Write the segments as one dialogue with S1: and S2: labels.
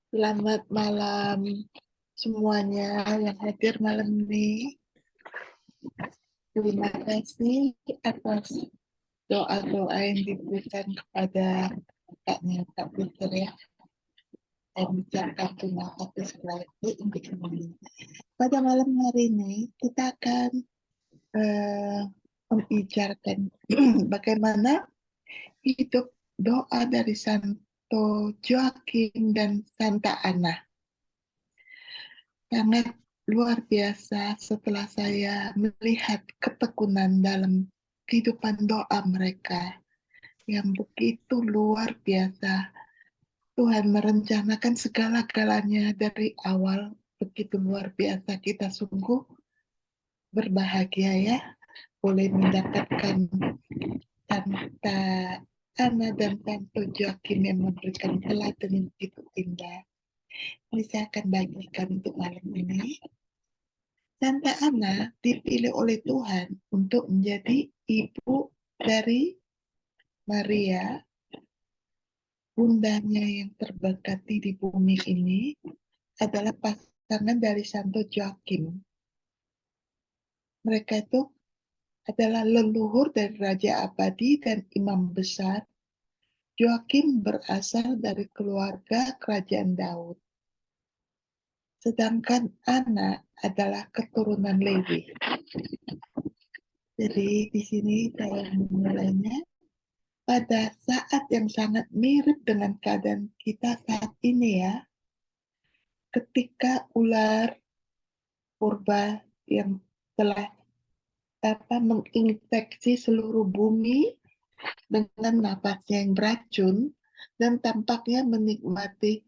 S1: Selamat malam semuanya yang hadir malam ini. Terima kasih atas doa-doa yang diberikan kepada kakaknya Kak Peter ya. Saya mengucapkan terima kasih sekali lagi untuk semuanya. Pada malam hari ini kita akan membicarakan bagaimana hidup doa dari Santo Joakim dan Santa Ana. Sangat luar biasa setelah saya melihat ketekunan dalam kehidupan doa mereka yang begitu luar biasa. Tuhan merencanakan segala-galanya dari awal, begitu luar biasa. Kita sungguh berbahagia ya, boleh mendapatkan Santa Ana dan Santo Joakim yang memberikan teladan yang begitu indah. Ini saya akan bagikan untuk malam ini. Santa Ana dipilih oleh Tuhan untuk menjadi ibu dari Maria, bundanya yang terberkati di bumi ini adalah pasangan dari Santo Joakim. Mereka itu adalah leluhur dari Raja Abadi dan Imam Besar. Joakim berasal dari keluarga kerajaan Daud. Sedangkan Ana adalah keturunan Lewi. Jadi di sini saya memulainya pada saat yang sangat mirip dengan keadaan kita saat ini ya, ketika ular purba yang telah menginfeksi seluruh bumi dengan napasnya yang beracun dan tampaknya menikmati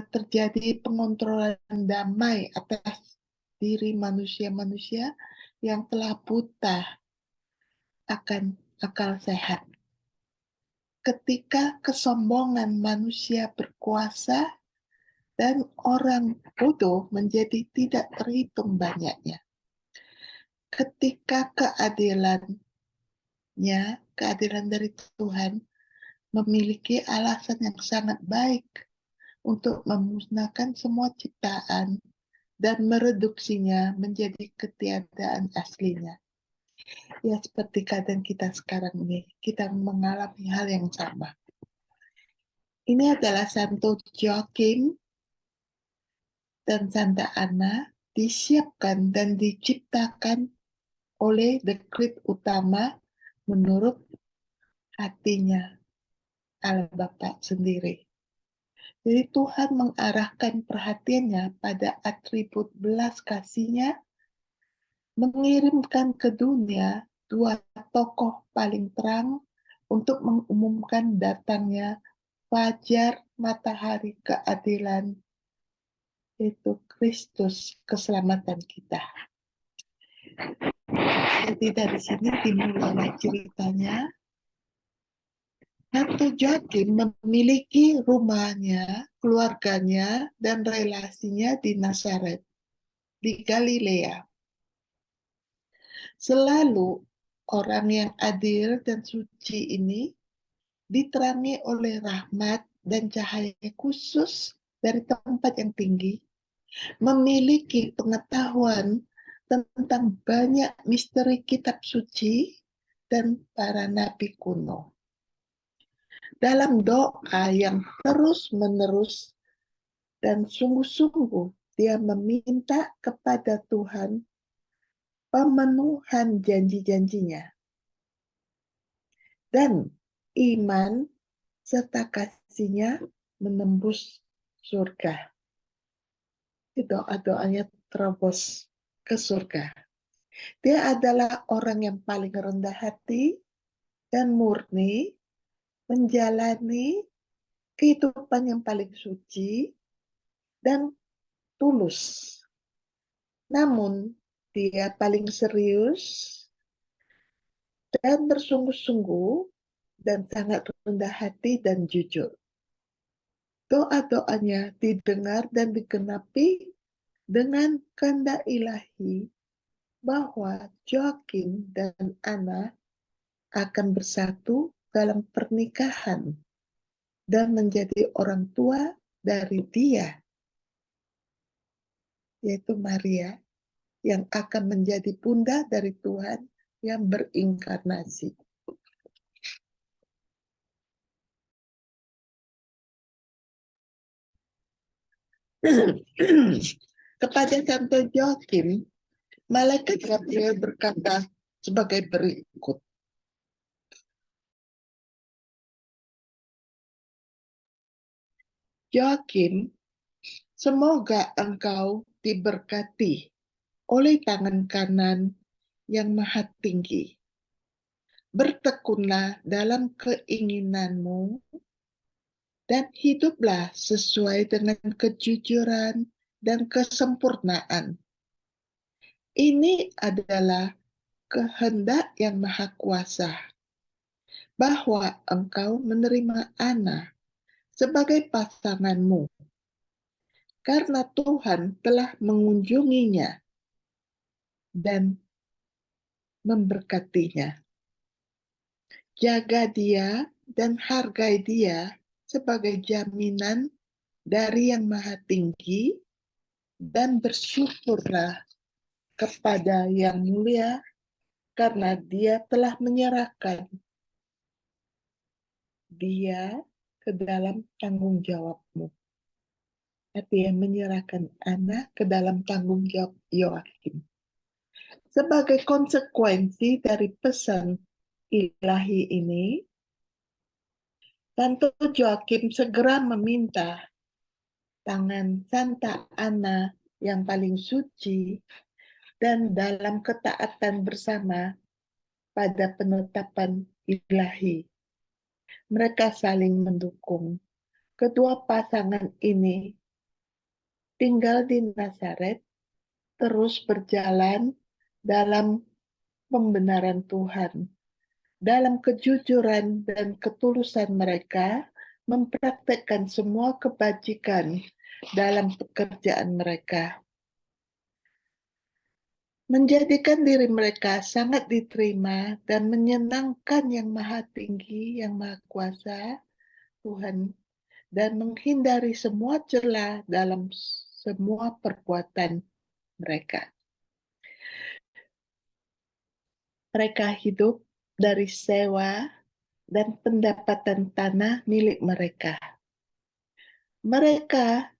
S1: terjadi pengontrolan damai atas diri manusia-manusia yang telah buta akan akal sehat. Ketika kesombongan manusia berkuasa dan orang bodoh menjadi tidak terhitung banyaknya. Ketika keadilan dari Tuhan memiliki alasan yang sangat baik untuk memusnahkan semua ciptaan dan mereduksinya menjadi ketiadaan aslinya. Ya seperti keadaan kita sekarang ini, kita mengalami hal yang sama. Ini adalah Santo Joakim dan Santa Ana disiapkan dan diciptakan oleh dekret utama menurut hatinya Allah Bapa sendiri. Jadi Tuhan mengarahkan perhatiannya pada atribut belas kasihnya, mengirimkan ke dunia dua tokoh paling terang untuk mengumumkan datangnya fajar matahari keadilan, yaitu Kristus keselamatan kita. Jadi dari sini dimulai ceritanya. Santo Joakim memiliki rumahnya, keluarganya, dan relasinya di Nazaret, di Galilea. Selalu orang yang adil dan suci ini diterangi oleh rahmat dan cahaya khusus dari tempat yang tinggi, memiliki pengetahuan tentang banyak misteri kitab suci dan para nabi kuno. Dalam doa yang terus-menerus dan sungguh-sungguh dia meminta kepada Tuhan pemenuhan janji-janjinya. Dan iman serta kasihnya menembus surga. Doa-doanya terobos ke surga. Dia adalah orang yang paling rendah hati dan murni, menjalani kehidupan yang paling suci dan tulus. Namun, dia paling serius dan bersungguh-sungguh dan sangat rendah hati dan jujur. Doa-doanya didengar dan digenapi dengan kehendak ilahi bahwa Joakim dan Ana akan bersatu dalam pernikahan dan menjadi orang tua dari Dia, yaitu Maria, yang akan menjadi bunda dari Tuhan yang berinkarnasi. Kepada Santo Joachim, malaikat Gabriel berkata sebagai berikut. Joachim, semoga engkau diberkati oleh tangan kanan yang maha tinggi. Bertekunlah dalam keinginanmu dan hiduplah sesuai dengan kejujuran dan kesempurnaan. Ini adalah kehendak yang maha kuasa, bahwa engkau menerima Ana sebagai pasanganmu, karena Tuhan telah mengunjunginya dan memberkatinya. Jaga dia dan hargai dia sebagai jaminan dari Yang Maha Tinggi, dan bersyukurlah kepada Yang Mulia karena Dia telah menyerahkan dia ke dalam tanggung jawabmu. Artinya menyerahkan anak ke dalam tanggung jawab Yoakim. Sebagai konsekuensi dari pesan ilahi ini, Santo Joakim segera meminta tangan Santa Ana yang paling suci dan dalam ketaatan bersama pada penetapan ilahi. Mereka saling mendukung. Kedua pasangan ini tinggal di Nazaret, terus berjalan dalam pembenaran Tuhan. Dalam kejujuran dan ketulusan mereka, mempraktekkan semua kebajikan dalam pekerjaan mereka. Menjadikan diri mereka sangat diterima dan menyenangkan Yang Maha Tinggi, Yang Maha Kuasa, Tuhan, dan menghindari semua celah dalam semua perbuatan mereka. Mereka hidup dari sewa dan pendapatan tanah milik mereka. Mereka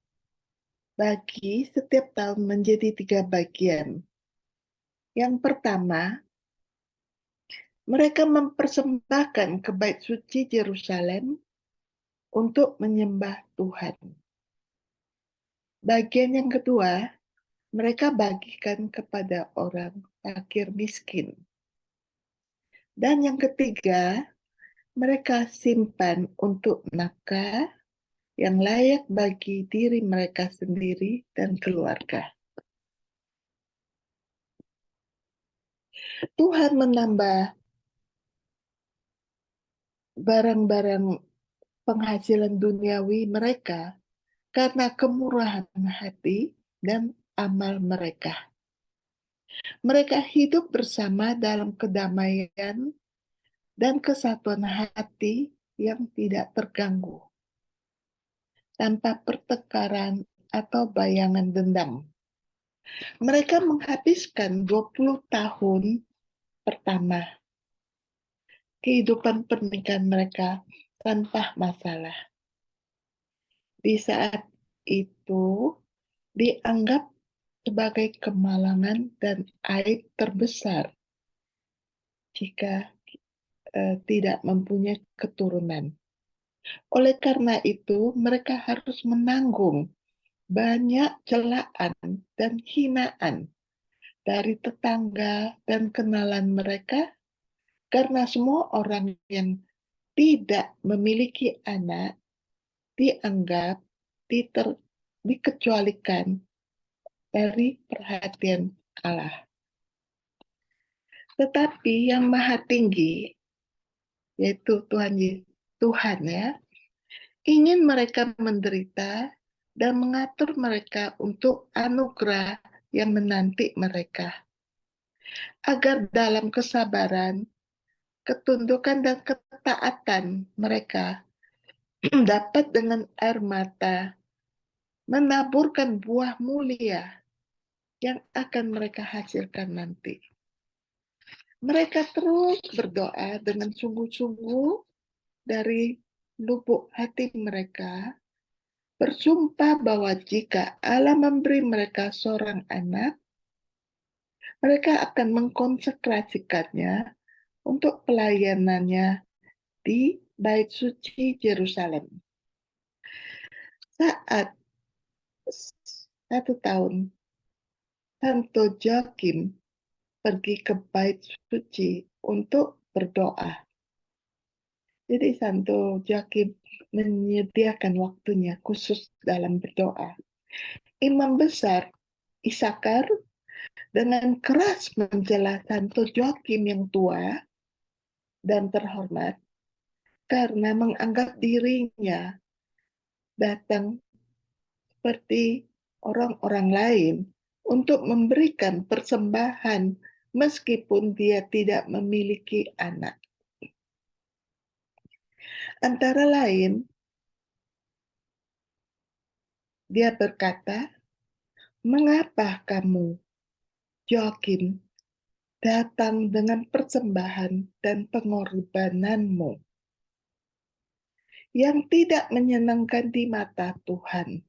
S1: bagi setiap tahun menjadi 3 bagian. Yang pertama, mereka mempersembahkan ke bait suci Yerusalem untuk menyembah Tuhan. Bagian yang kedua, mereka bagikan kepada orang fakir miskin. Dan yang ketiga, mereka simpan untuk nafkah yang layak bagi diri mereka sendiri dan keluarga. Tuhan menambah barang-barang penghasilan duniawi mereka karena kemurahan hati dan amal mereka. Mereka hidup bersama dalam kedamaian dan kesatuan hati yang tidak terganggu, tanpa pertengkaran atau bayangan dendam. Mereka menghabiskan 20 tahun pertama kehidupan pernikahan mereka tanpa masalah. Di saat itu dianggap sebagai kemalangan dan aib terbesar jika tidak mempunyai keturunan. Oleh karena itu, mereka harus menanggung banyak celaan dan hinaan dari tetangga dan kenalan mereka, karena semua orang yang tidak memiliki anak dianggap dikecualikan dari perhatian Allah. Tetapi Yang Maha Tinggi, yaitu Tuhan ya, ingin mereka menderita dan mengatur mereka untuk anugerah yang menanti mereka, agar dalam kesabaran, ketundukan, dan ketaatan mereka dapat dengan air mata menaburkan buah mulia yang akan mereka hasilkan nanti. Mereka terus berdoa dengan sungguh-sungguh dari lubuk hati mereka, bersumpah bahwa jika Allah memberi mereka seorang anak, mereka akan mengkonsekrasikannya untuk pelayanannya di Bait Suci Yerusalem. Saat 1 tahun, Santo Joachim pergi ke Bait Suci untuk berdoa. Jadi Santo Joachim menyediakan waktunya khusus dalam berdoa. Imam besar Isakar dengan keras mencela Santo Joachim yang tua dan terhormat karena menganggap dirinya datang seperti orang-orang lain untuk memberikan persembahan meskipun dia tidak memiliki anak. Antara lain, dia berkata, "Mengapa kamu, Joachim, datang dengan persembahan dan pengorbananmu yang tidak menyenangkan di mata Tuhan?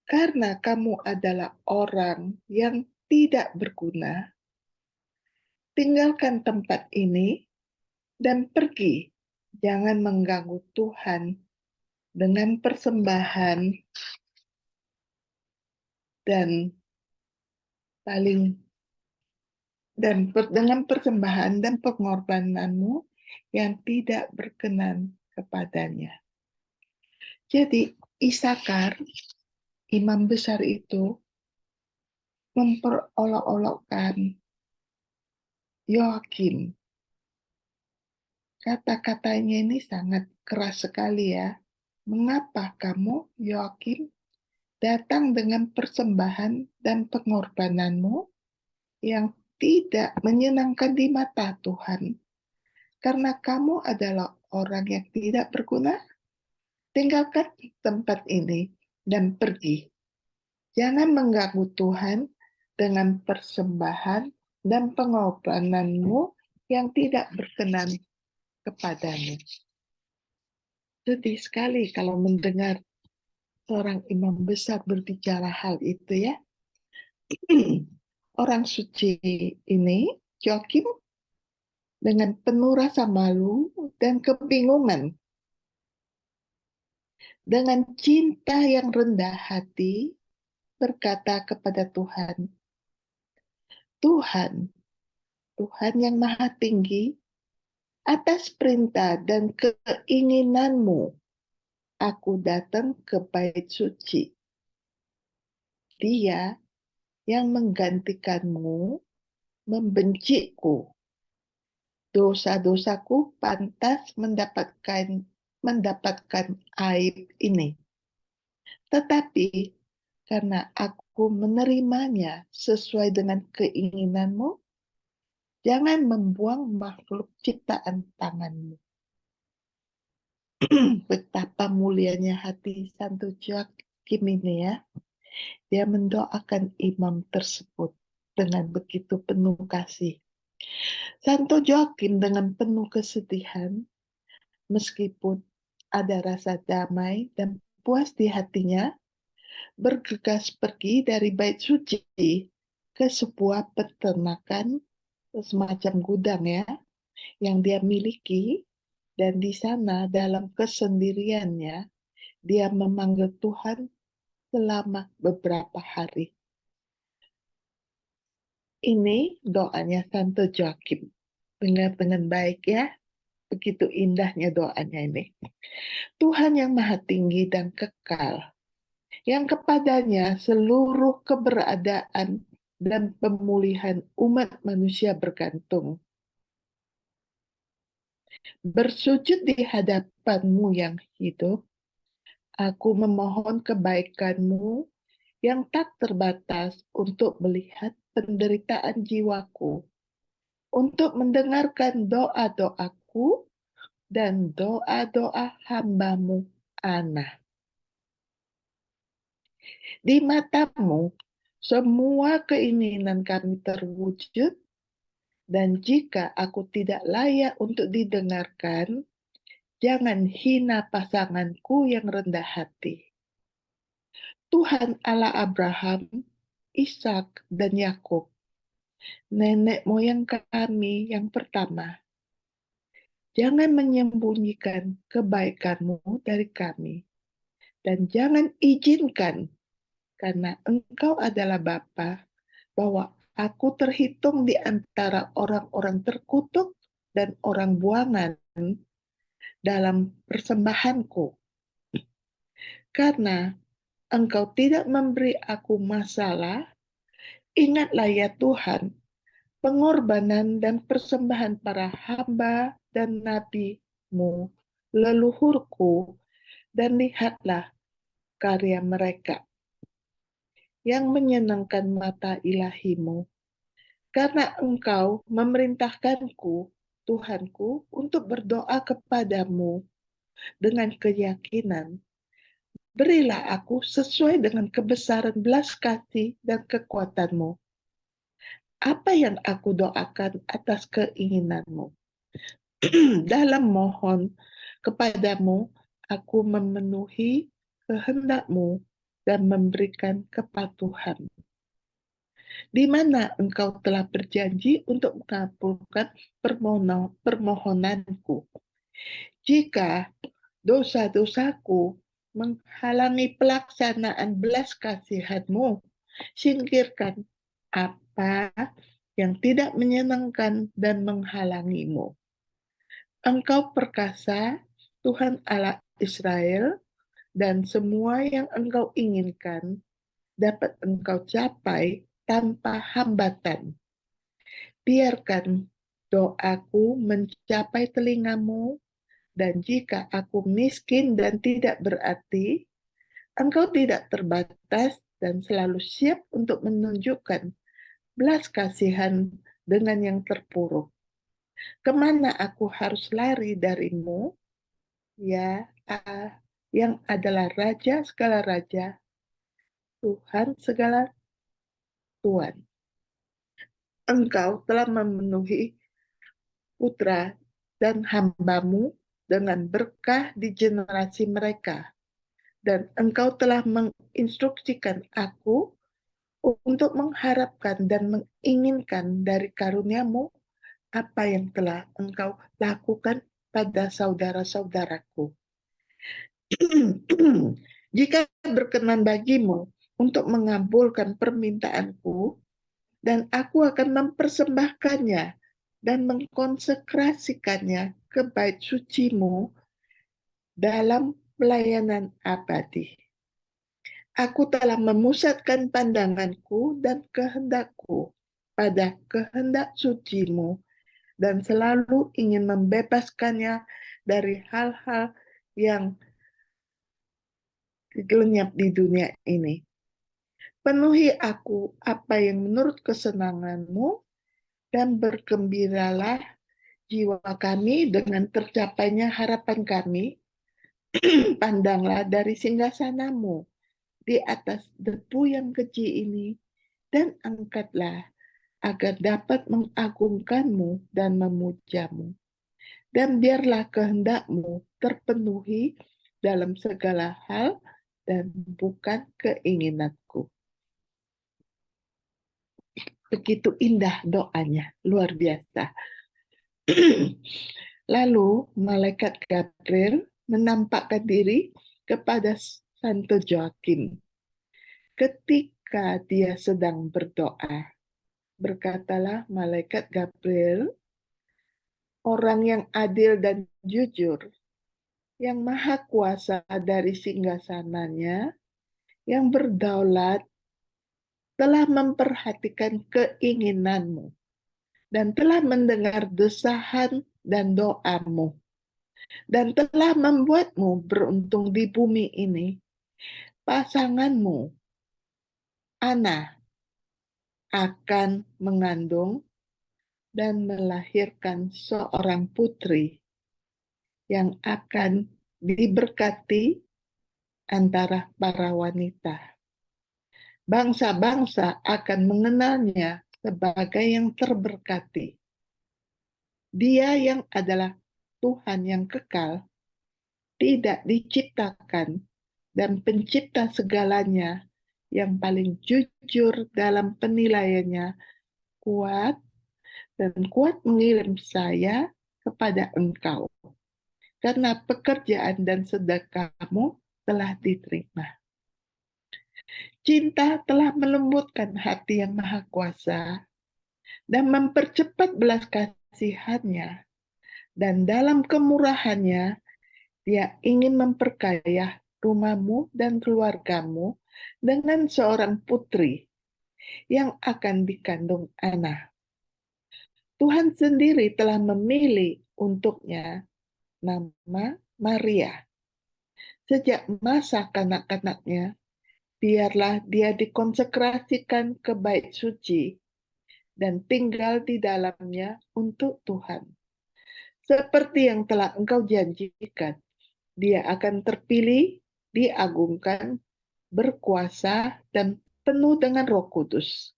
S1: Karena kamu adalah orang yang tidak berguna, tinggalkan tempat ini dan pergi. Jangan mengganggu Tuhan dengan persembahan dan dengan persembahan dan pengorbananmu yang tidak berkenan kepadanya." Jadi Isakar, imam besar itu, memperolok-olokkan Yoakim. Kata-katanya ini sangat keras sekali ya. "Mengapa kamu, Yoakim, datang dengan persembahan dan pengorbananmu yang tidak menyenangkan di mata Tuhan? Karena kamu adalah orang yang tidak berguna. Tinggalkan tempat ini dan pergi. Jangan mengganggu Tuhan dengan persembahan dan pengorbananmu yang tidak berkenan kepadamu." Sedih sekali kalau mendengar seorang imam besar berbicara hal itu ya. Orang suci ini, Joachim, dengan penuh rasa malu dan kebingungan, dengan cinta yang rendah hati, berkata kepada Tuhan, "Tuhan, Tuhan yang Maha Tinggi, atas perintah dan keinginanmu, aku datang ke Bait Suci. Dia yang menggantikanmu membenciku. Dosa-dosaku pantas mendapatkan aib ini. Tetapi karena aku menerimanya sesuai dengan keinginanmu, jangan membuang makhluk ciptaan tanganmu." Betapa mulianya hati Santo Joachim ini ya. Dia mendoakan imam tersebut dengan begitu penuh kasih. Santo Joachim dengan penuh kesedihan, meskipun ada rasa damai dan puas di hatinya, bergegas pergi dari Bait Suci ke sebuah peternakan, semacam gudang ya, yang dia miliki, dan di sana dalam kesendiriannya, dia memanggil Tuhan selama beberapa hari. Ini doanya Santo Joachim. Dengar dengan baik ya, begitu indahnya doanya ini. "Tuhan yang Maha Tinggi dan kekal, yang kepadanya seluruh keberadaan dan pemulihan umat manusia bergantung. Bersujud di hadapan-Mu yang hidup, aku memohon kebaikan-Mu yang tak terbatas untuk melihat penderitaan jiwaku, untuk mendengarkan doa-doaku dan doa-doa hamba-Mu, Ana." Di matamu, semua keinginan kami terwujud, dan jika aku tidak layak untuk didengarkan, jangan hina pasanganku yang rendah hati. Tuhan Allah Abraham, Ishak, dan Yakub, nenek moyang kami yang pertama, jangan menyembunyikan kebaikanmu dari kami, dan jangan izinkan, karena Engkau adalah Bapa, bahwa aku terhitung di antara orang-orang terkutuk dan orang buangan dalam persembahanku. Karena Engkau tidak memberi aku masalah, ingatlah ya Tuhan, pengorbanan dan persembahan para hamba dan nabi-Mu, leluhurku, dan lihatlah karya mereka yang menyenangkan mata ilahimu. Karena Engkau memerintahkanku, Tuhanku, untuk berdoa kepadamu dengan keyakinan. Berilah aku sesuai dengan kebesaran belas kasih dan kekuatanmu. Apa yang aku doakan atas keinginanmu. Dalam mohon kepadamu, aku memenuhi kehendakmu dan memberikan kepatuhan. Di mana Engkau telah berjanji untuk mengabulkan permohonanku. Jika dosa-dosaku menghalangi pelaksanaan belas kasihan-Mu, singkirkan apa yang tidak menyenangkan dan menghalangimu. Engkau perkasa, Tuhan Allah Israel, dan semua yang Engkau inginkan dapat Engkau capai tanpa hambatan. Biarkan doaku mencapai telingamu, dan jika aku miskin dan tidak berarti, Engkau tidak terbatas dan selalu siap untuk menunjukkan belas kasihan dengan yang terpuruk. Kemana aku harus lari darimu, ya yang adalah Raja segala Raja, Tuhan segala Tuhan. Engkau telah memenuhi putra dan hamba-Mu dengan berkah di generasi mereka. Dan Engkau telah menginstruksikan aku untuk mengharapkan dan menginginkan dari karunia-Mu apa yang telah Engkau lakukan pada saudara-saudaraku. Jika berkenan bagimu untuk mengabulkan permintaanku, dan aku akan mempersembahkannya dan mengkonsekrasikannya ke bait suci-Mu dalam pelayanan abadi. Aku telah memusatkan pandanganku dan kehendakku pada kehendak suci-Mu dan selalu ingin membebaskannya dari hal-hal yang lenyap di dunia ini. Penuhi aku apa yang menurut kesenangan-Mu, dan bergembiralah jiwa kami dengan tercapainya harapan kami. Pandanglah dari singgasana-Mu di atas debu yang keji ini, dan angkatlah agar dapat mengagungkan-Mu dan memuja-Mu. Dan biarlah kehendak-Mu terpenuhi dalam segala hal dan bukan keinginanku. Begitu indah doanya, luar biasa. Lalu malaikat Gabriel menampakkan diri kepada Santo Joakim. Ketika dia sedang berdoa, berkatalah malaikat Gabriel, orang yang adil dan jujur, yang maha kuasa dari singgasananya, yang berdaulat, telah memperhatikan keinginanmu dan telah mendengar desahan dan doamu dan telah membuatmu beruntung di bumi ini. Pasanganmu, Ana, akan mengandung dan melahirkan seorang putri yang akan diberkati antara para wanita. Bangsa-bangsa akan mengenalnya sebagai yang terberkati. Dia yang adalah Tuhan yang kekal, tidak diciptakan, dan pencipta segalanya yang paling jujur dalam penilaiannya, kuat dan kuat mengirim saya kepada engkau, karena pekerjaan dan sedekahmu telah diterima. Cinta telah melembutkan hati yang maha kuasa dan mempercepat belas kasihannya, dan dalam kemurahannya dia ingin memperkaya rumahmu dan keluargamu dengan seorang putri yang akan dikandung anak. Tuhan sendiri telah memilih untuknya nama Maria. Sejak masa kanak-kanaknya, biarlah dia dikonsekrasikan ke bait suci dan tinggal di dalamnya untuk Tuhan. Seperti yang telah engkau janjikan, dia akan terpilih, diagungkan, berkuasa, dan penuh dengan Roh Kudus.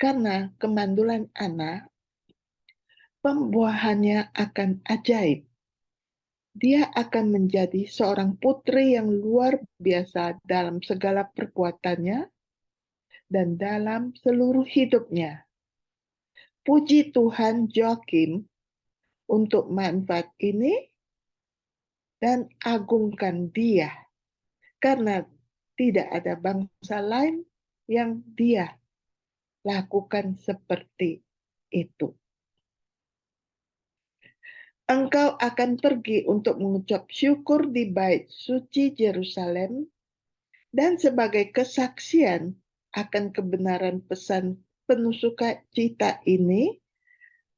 S1: Karena kemandulan anak, pembuahannya akan ajaib. Dia akan menjadi seorang putri yang luar biasa dalam segala perbuatannya dan dalam seluruh hidupnya. Puji Tuhan Joakim untuk manfaat ini dan agungkan dia, karena tidak ada bangsa lain yang dia lakukan seperti itu. Engkau akan pergi untuk mengucap syukur di bait suci Yerusalem, dan sebagai kesaksian akan kebenaran pesan penuh sukacita ini,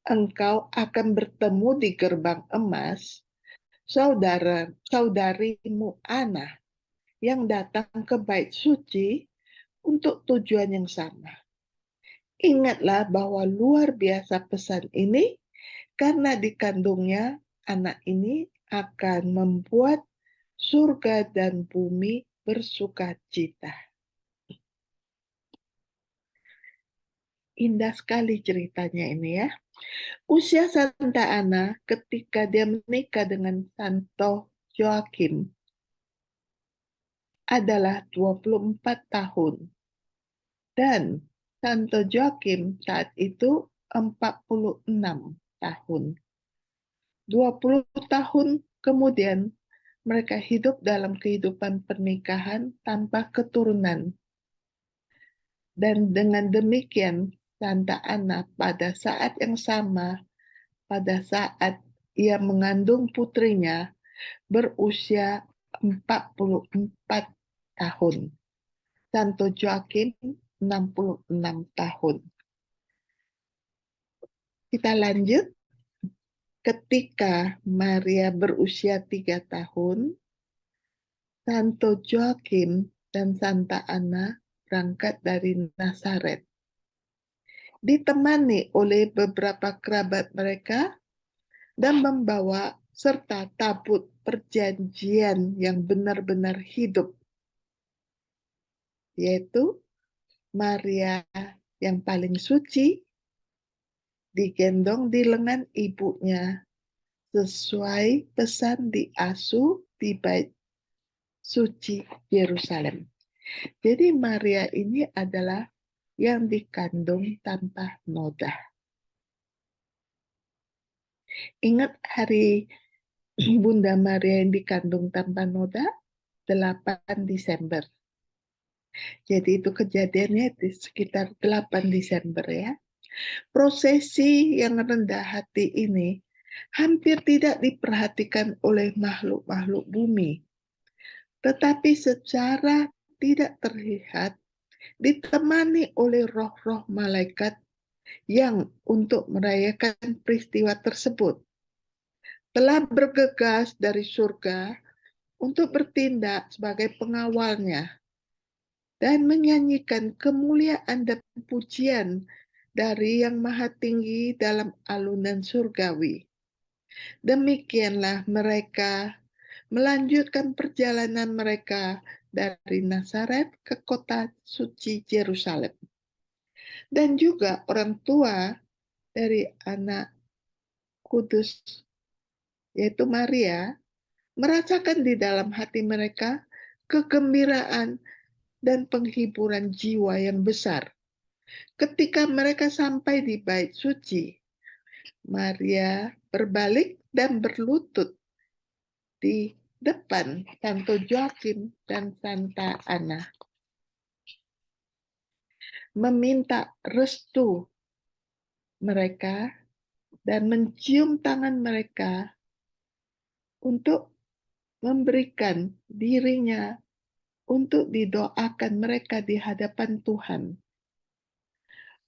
S1: engkau akan bertemu di gerbang emas saudarimu Ana yang datang ke bait suci untuk tujuan yang sama. Ingatlah bahwa luar biasa pesan ini, karena dikandungnya anak ini akan membuat surga dan bumi bersukacita. Indah sekali ceritanya ini ya. Usia Santa Ana ketika dia menikah dengan Santo Joakim adalah 24 tahun. Dan Santo Joakim saat itu 46 tahun. 20 tahun kemudian mereka hidup dalam kehidupan pernikahan tanpa keturunan. Dan dengan demikian Santa Ana pada saat yang sama, pada saat ia mengandung putrinya, berusia 44 tahun. Santo Joakim 66 tahun. Kita lanjut. Ketika Maria berusia 3 tahun, Santo Joakim dan Santa Ana berangkat dari Nazaret, ditemani oleh beberapa kerabat mereka dan membawa serta tabut perjanjian yang benar-benar hidup, yaitu Maria yang paling suci, digendong di lengan ibunya sesuai pesan diasuh di bait suci Yerusalem. Jadi Maria ini adalah yang dikandung tanpa noda. Ingat hari Bunda Maria yang dikandung tanpa noda? 8 Desember. Jadi itu kejadiannya di sekitar 8 Desember ya. Prosesi yang rendah hati ini hampir tidak diperhatikan oleh makhluk-makhluk bumi. Tetapi secara tidak terlihat ditemani oleh roh-roh malaikat yang untuk merayakan peristiwa tersebut telah bergegas dari surga untuk bertindak sebagai pengawalnya dan menyanyikan kemuliaan dan pujian dari Yang Maha Tinggi dalam alunan surgawi. Demikianlah mereka melanjutkan perjalanan mereka dari Nazaret ke kota suci Yerusalem. Dan juga orang tua dari anak kudus, yaitu Maria, merasakan di dalam hati mereka kegembiraan dan penghiburan jiwa yang besar. Ketika mereka sampai di bait suci, Maria berbalik dan berlutut di depan Santo Joakim dan Santa Ana, meminta restu mereka dan mencium tangan mereka untuk memberikan dirinya untuk didoakan mereka di hadapan Tuhan.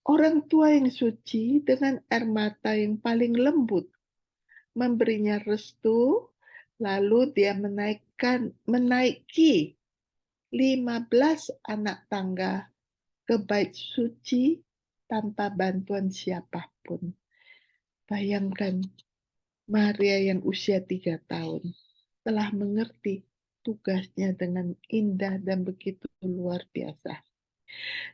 S1: Orang tua yang suci dengan air mata yang paling lembut memberinya restu, lalu dia menaiki 15 anak tangga ke bait suci tanpa bantuan siapapun. Bayangkan, Maria yang usia 3 tahun telah mengerti tugasnya dengan indah dan begitu luar biasa.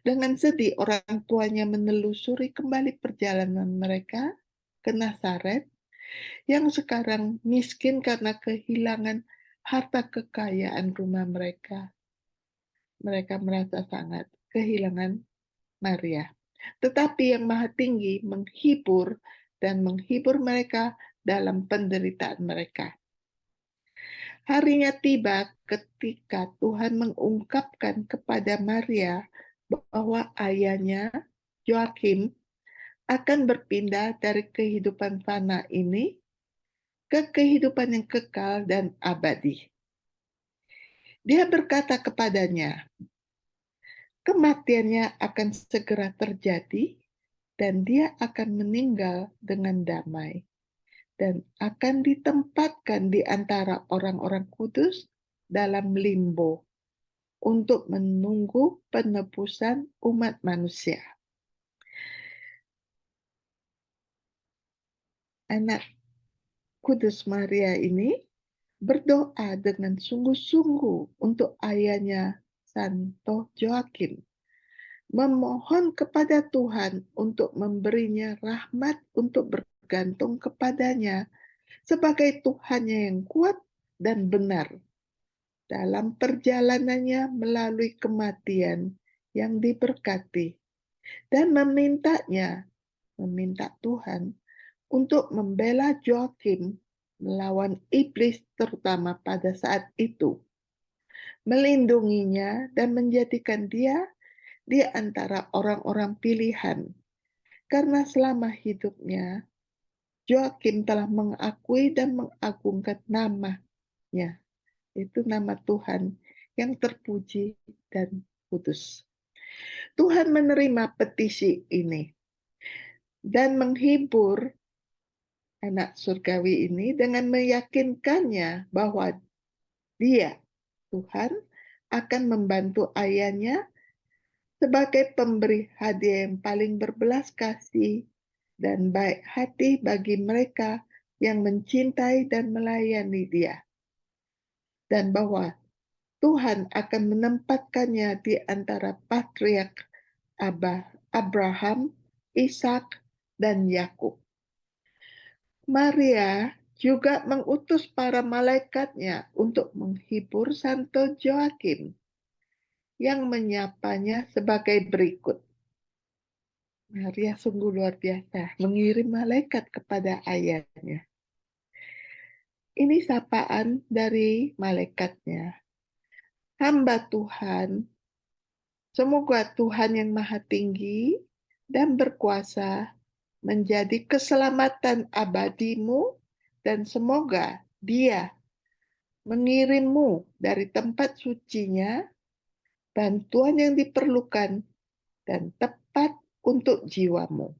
S1: Dengan sedih, orang tuanya menelusuri kembali perjalanan mereka ke Nazaret yang sekarang miskin karena kehilangan harta kekayaan rumah mereka. Mereka merasa sangat kehilangan Maria. Tetapi yang Maha Tinggi menghibur dan menghibur mereka dalam penderitaan mereka. Harinya tiba ketika Tuhan mengungkapkan kepada Maria bahwa ayahnya, Joakim, akan berpindah dari kehidupan fana ini ke kehidupan yang kekal dan abadi. Dia berkata kepadanya, kematiannya akan segera terjadi dan dia akan meninggal dengan damai dan akan ditempatkan di antara orang-orang kudus dalam limbo untuk menunggu penebusan umat manusia. Anak kudus Maria ini berdoa dengan sungguh-sungguh untuk ayahnya Santo Joakim, memohon kepada Tuhan untuk memberinya rahmat untuk bergantung kepadanya sebagai Tuhannya yang kuat dan benar dalam perjalanannya melalui kematian yang diberkati, dan meminta Tuhan untuk membela Joakim melawan iblis terutama pada saat itu, melindunginya dan menjadikan dia di antara orang-orang pilihan. Karena selama hidupnya, Joakim telah mengakui dan mengagungkan namanya, itu nama Tuhan yang terpuji dan kudus. Tuhan menerima petisi ini dan menghibur anak surgawi ini dengan meyakinkannya bahwa dia, Tuhan, akan membantu ayahnya sebagai pemberi hadiah yang paling berbelas kasih dan baik hati bagi mereka yang mencintai dan melayani dia. Dan bahwa Tuhan akan menempatkannya di antara patriark Abraham, Ishak, dan Yakub. Maria juga mengutus para malaikatnya untuk menghibur Santo Joakim yang menyapanya sebagai berikut. Maria sungguh luar biasa, mengirim malaikat kepada ayahnya. Ini sapaan dari malaikatnya. Hamba Tuhan, semoga Tuhan yang Maha Tinggi dan berkuasa menjadi keselamatan abadimu, dan semoga Dia mengirimmu dari tempat sucinya bantuan yang diperlukan dan tepat untuk jiwamu.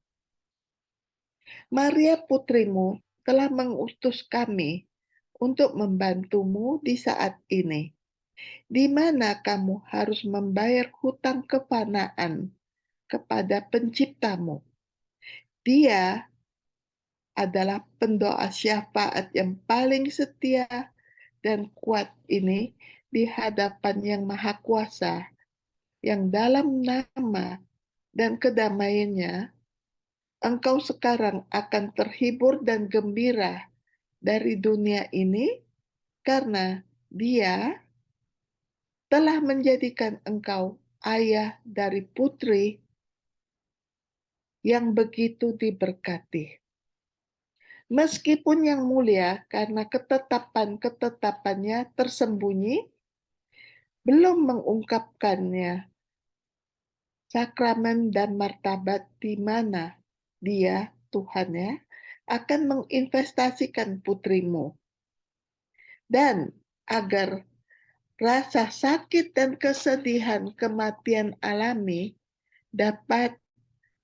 S1: Maria putrimu telah mengutus kami untuk membantumu di saat ini, di mana kamu harus membayar hutang kefanaan kepada penciptamu. Dia adalah pendoa syafaat yang paling setia dan kuat ini di hadapan Yang Maha Kuasa, yang dalam nama dan kedamaiannya engkau sekarang akan terhibur dan gembira dari dunia ini, karena Dia telah menjadikan engkau ayah dari putri yang begitu diberkati. Meskipun Yang Mulia karena ketetapan-ketetapannya tersembunyi, belum mengungkapkannya sakramen dan martabat di mana Dia, Tuhan ya, akan menginvestasikan putrimu. Dan agar rasa sakit dan kesedihan kematian alami dapat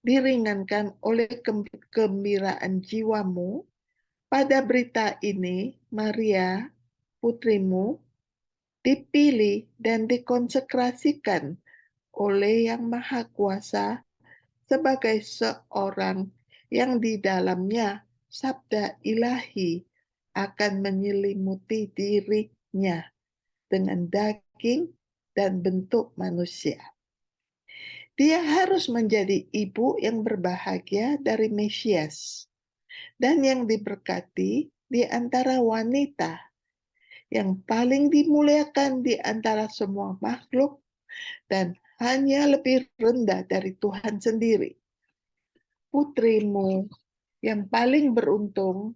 S1: diringankan oleh kegembiraan jiwamu, pada berita ini Maria, putrimu, dipilih dan dikonsekrasikan oleh Yang Maha Kuasa sebagai seorang yang di dalamnya sabda ilahi akan menyelimuti dirinya dengan daging dan bentuk manusia. Dia harus menjadi ibu yang berbahagia dari Mesias dan yang diberkati di antara wanita, yang paling dimuliakan di antara semua makhluk dan hanya lebih rendah dari Tuhan sendiri. Putrimu yang paling beruntung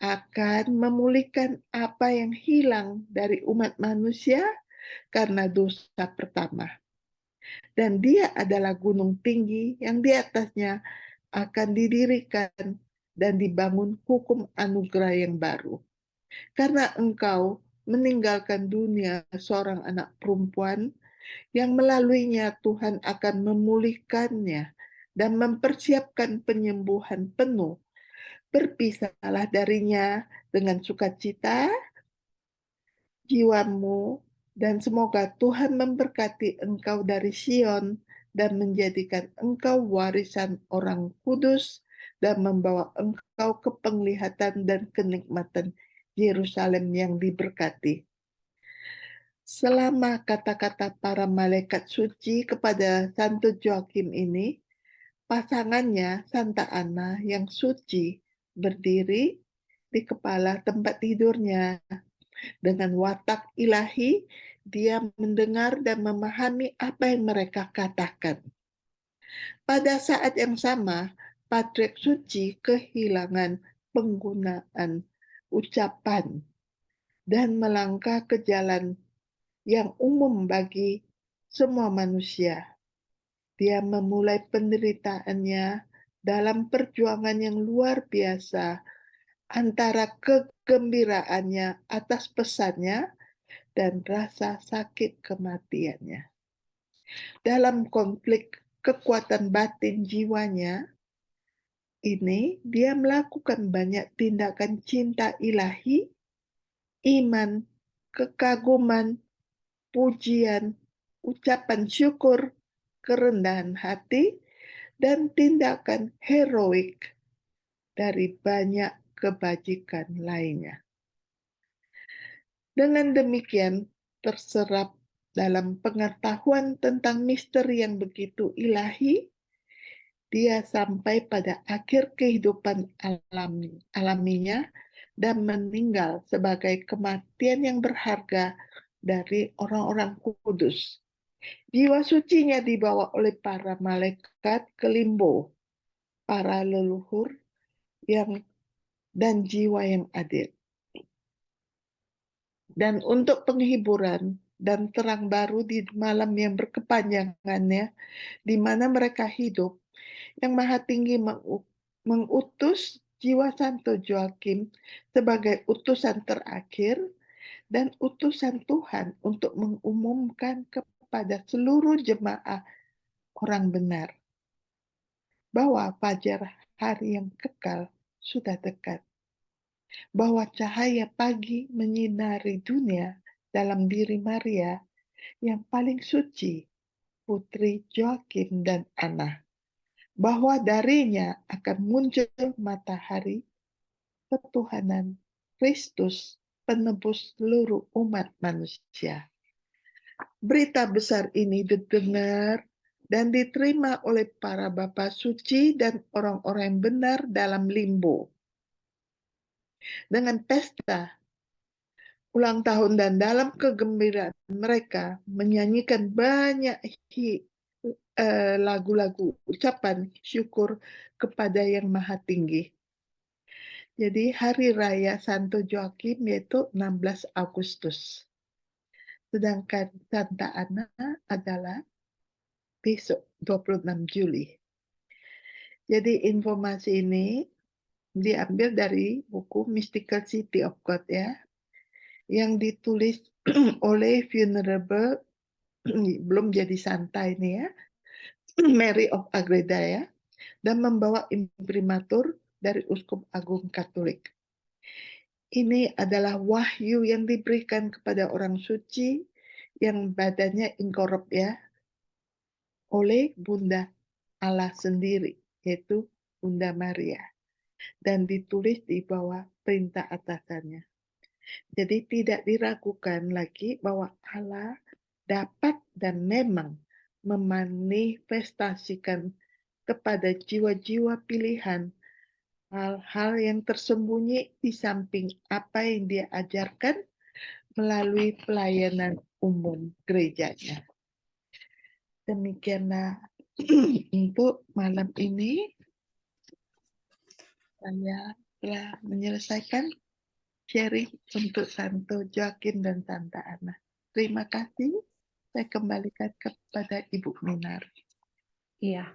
S1: akan memulihkan apa yang hilang dari umat manusia karena dosa pertama. Dan Dia adalah gunung tinggi yang di atasnya akan didirikan dan dibangun hukum anugerah yang baru. Karena engkau meninggalkan dunia seorang anak perempuan yang melaluinya Tuhan akan memulihkannya dan mempersiapkan penyembuhan penuh. Berpisahlah darinya dengan sukacita jiwamu, dan semoga Tuhan memberkati engkau dari Sion dan menjadikan engkau warisan orang kudus dan membawa engkau ke penglihatan dan kenikmatan Yerusalem yang diberkati. Selama kata-kata para malaikat suci kepada Santo Joakim ini, pasangannya Santa Ana yang suci berdiri di kepala tempat tidurnya. Dengan watak ilahi, dia mendengar dan memahami apa yang mereka katakan. Pada saat yang sama, Patriark Suci kehilangan penggunaan ucapan dan melangkah ke jalan yang umum bagi semua manusia. Dia memulai penderitaannya dalam perjuangan yang luar biasa antara kegembiraannya atas pesannya dan rasa sakit kematiannya. Dalam konflik kekuatan batin jiwanya ini, dia melakukan banyak tindakan cinta ilahi, iman, kekaguman, pujian, ucapan syukur, kerendahan hati, dan tindakan heroik dari banyak kebajikan lainnya. Dengan demikian, terserap dalam pengetahuan tentang misteri yang begitu ilahi, dia sampai pada akhir kehidupan alaminya dan meninggal sebagai kematian yang berharga dari orang-orang kudus. Jiwa sucinya dibawa oleh para malaikat ke limbo, para leluhur dan jiwa yang adil. Dan untuk penghiburan dan terang baru di malam yang berkepanjangannya, di mana mereka hidup, Yang Maha Tinggi mengutus jiwa Santo Joakim sebagai utusan terakhir dan utusan Tuhan untuk mengumumkan kepada seluruh jemaah orang benar bahwa fajar hari yang kekal sudah dekat, bahwa cahaya pagi menyinari dunia dalam diri Maria yang paling suci, putri Joakim dan Ana, bahwa darinya akan muncul matahari ketuhanan Kristus penebus seluruh umat manusia. Berita besar ini didengar dan diterima oleh para bapa suci dan orang-orang yang benar dalam limbo. Dengan pesta ulang tahun dan dalam kegembiraan mereka menyanyikan banyak lagu-lagu ucapan syukur kepada Yang Maha Tinggi. Jadi hari raya Santo Joakim yaitu 16 Agustus. Sedangkan Santa Ana adalah besok 26 Juli. Jadi informasi ini diambil dari buku Mystical City of God ya, yang ditulis oleh Venerable belum jadi santa ini ya, Mary of Agreda ya, dan membawa imprimatur dari Uskup Agung Katolik. Ini adalah wahyu yang diberikan kepada orang suci yang badannya inkorup ya, oleh Bunda Allah sendiri, yaitu Bunda Maria, dan ditulis di bawah perintah atasannya. Jadi tidak diragukan lagi bahwa Allah dapat dan memang memanifestasikan kepada jiwa-jiwa pilihan hal-hal yang tersembunyi di samping apa yang dia ajarkan melalui pelayanan umum gerejanya. Demikianlah untuk malam ini saya telah menyelesaikan sharing untuk Santo Joakim dan Santa Ana. Terima kasih. Saya kembalikan kepada Ibu Minar.
S2: Iya,